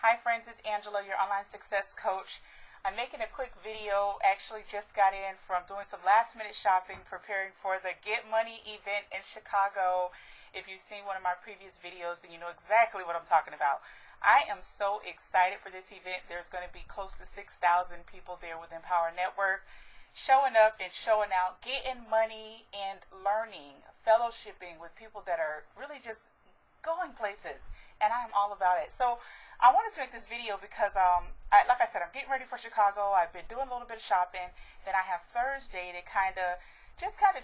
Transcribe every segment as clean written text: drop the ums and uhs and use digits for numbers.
Hi friends, it's Angela, your online success coach. I'm making a quick video. Actually just got in from doing some last minute shopping, preparing for the Get Money event in Chicago. If you've seen one of my previous videos, then you know exactly what I'm talking about. I am so excited for this event. There's going to be close to 6,000 people there with Empower Network, showing up and showing out, getting money and learning, fellowshipping with people that are really just going places, and I'm all about it. So I wanted to make this video because, like I said, I'm getting ready for Chicago. I've been doing a little bit of shopping. Then I have Thursday to kind of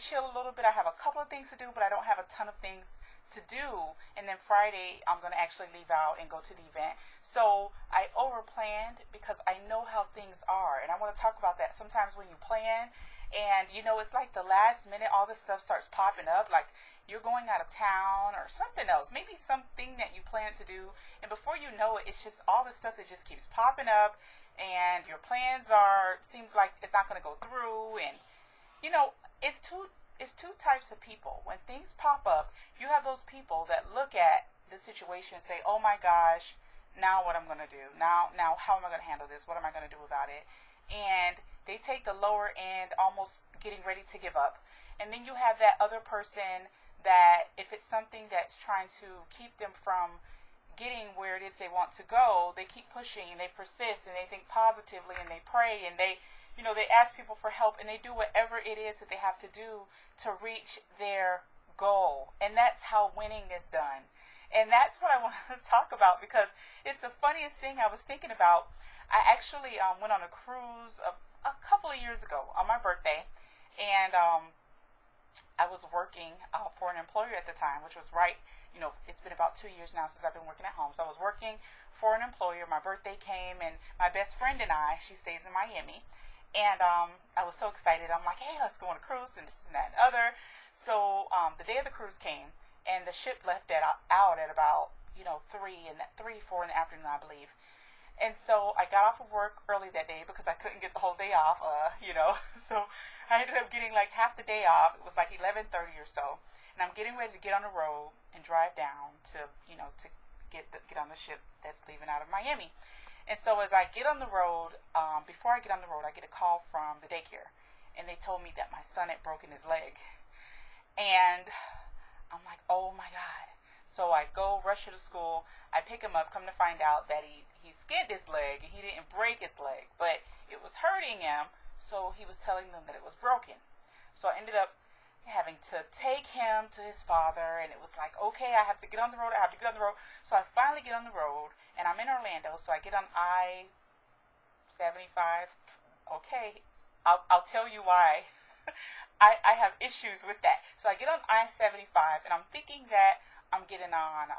chill a little bit. I have a couple of things to do, but I don't have a ton of things to do. And then Friday, I'm going to actually leave out and go to the event. So I overplanned because I know how things are, and I want to talk about that. Sometimes when you plan, and you know, it's like the last minute, all this stuff starts popping up, like you're going out of town or something else, maybe something that you plan to do, and before you know it, it's just all the stuff that just keeps popping up, and your plans seems like it's not going to go through. And you know, it's two types of people. When things pop up, you have those people that look at the situation and say, oh my gosh, now what I'm going to do, now how am I going to handle this, what am I going to do about it? And they take the lower end, almost getting ready to give up. And then you have that other person that, if it's something that's trying to keep them from getting where it is they want to go, they keep pushing and they persist and they think positively and they pray and they ask people for help and they do whatever it is that they have to do to reach their goal. And that's how winning is done. And that's what I want to talk about, because it's the funniest thing I was thinking about. I actually went on a cruise a couple of years ago on my birthday, and I was working for an employer at the time, which was it's been about 2 years now since I've been working at home. So I was working for an employer. My birthday came, and my best friend and I, she stays in Miami, and I was so excited. I'm like, hey, let's go on a cruise, and this and that and other. So the day of the cruise came, and the ship left out at about 3, 4 in the afternoon, I believe. And so I got off of work early that day because I couldn't get the whole day off, So I ended up getting like half the day off. It was like 11:30 or so, and I'm getting ready to get on the road and drive down to get on the ship that's leaving out of Miami. And so as I get on the road, before I get on the road, I get a call from the daycare, and they told me that my son had broken his leg, and I'm like, oh my God. So I go rush to the school. I pick him up, come to find out that he skinned his leg, and he didn't break his leg, but it was hurting him, so he was telling them that it was broken. So I ended up having to take him to his father, and it was like, okay, I have to get on the road, So I finally get on the road, and I'm in Orlando, so I get on I-75. Okay, I'll tell you why. I have issues with that. So I get on I-75, and I'm thinking that I'm getting on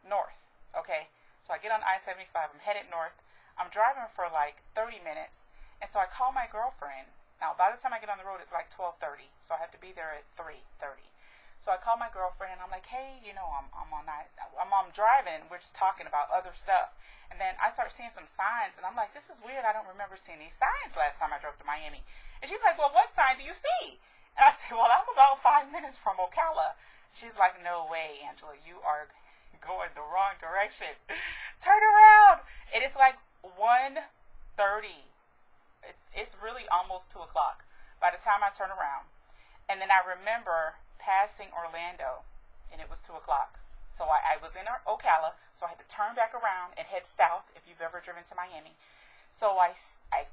north, okay? So I get on I-75, I'm headed north. I'm driving for like 30 minutes, and so I call my girlfriend. Now, by the time I get on the road, it's like 12:30, so I have to be there at 3:30. So I call my girlfriend, and I'm like, hey, I'm driving, and we're just talking about other stuff. And then I start seeing some signs, and I'm like, this is weird. I don't remember seeing these signs last time I drove to Miami. And she's like, well, what sign do you see? And I say, well, I'm about 5 minutes from Ocala. She's like, no way, Angela, you are going the wrong direction. Turn around. It is like 1:30. It's really almost 2 o'clock by the time I turn around. And then I remember passing Orlando, and it was 2 o'clock. So I was in Ocala, so I had to turn back around and head south, if you've ever driven to Miami. So I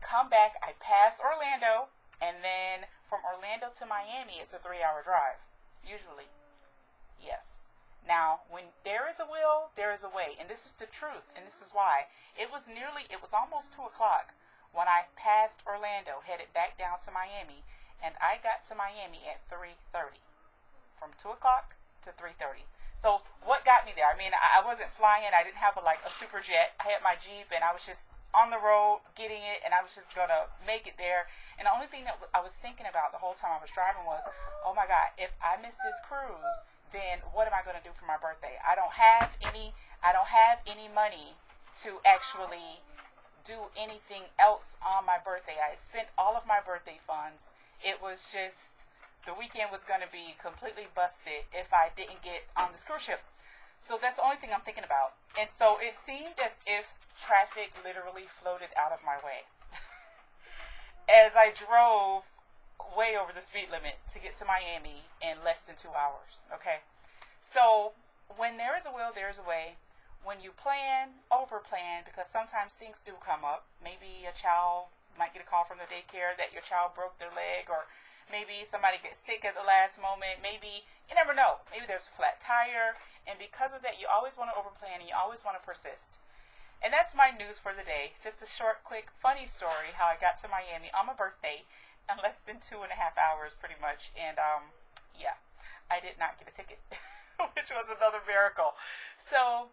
come back, I passed Orlando, and then from Orlando to Miami, it's a 3-hour drive, usually. Yes. Now, when there is a will, there is a way. And this is the truth, and this is why. It was almost 2 o'clock when I passed Orlando, headed back down to Miami, and I got to Miami at 3:30. From 2 o'clock to 3:30. So what got me there? I mean, I wasn't flying. I didn't have a super jet. I had my Jeep, and I was just on the road getting it, and I was just going to make it there. And the only thing that I was thinking about the whole time I was driving was, oh my God, if I miss this cruise, then what am I going to do for my birthday? I don't have any money to actually do anything else on my birthday. I spent all of my birthday funds. It was just, the weekend was going to be completely busted if I didn't get on this cruise ship. So that's the only thing I'm thinking about. And so it seemed as if traffic literally floated out of my way as I drove way over the speed limit to get to Miami in less than 2 hours. Okay. So when there is a will, there is a way. When you plan, over plan, because sometimes things do come up. Maybe a child might get a call from the daycare that your child broke their leg, or maybe somebody gets sick at the last moment. Maybe, you never know. Maybe there's a flat tire. And because of that, you always want to overplan and you always want to persist. And that's my news for the day. Just a short, quick, funny story how I got to Miami on my birthday in less than 2.5 hours, pretty much. And yeah, I did not get a ticket, which was another miracle. So,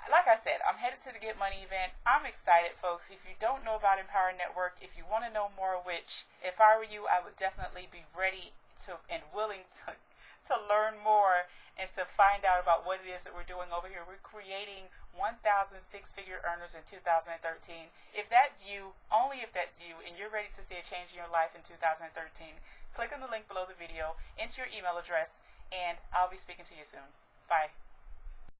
like I said, I'm headed to the Get Money event. I'm excited, folks. If you don't know about Empower Network, if you want to know more, which if I were you, I would definitely be ready to and willing to learn more and to find out about what it is that we're doing over here. We're creating 1,000 six-figure earners in 2013. If that's you, only if that's you, and you're ready to see a change in your life in 2013, click on the link below the video, enter your email address, and I'll be speaking to you soon. Bye.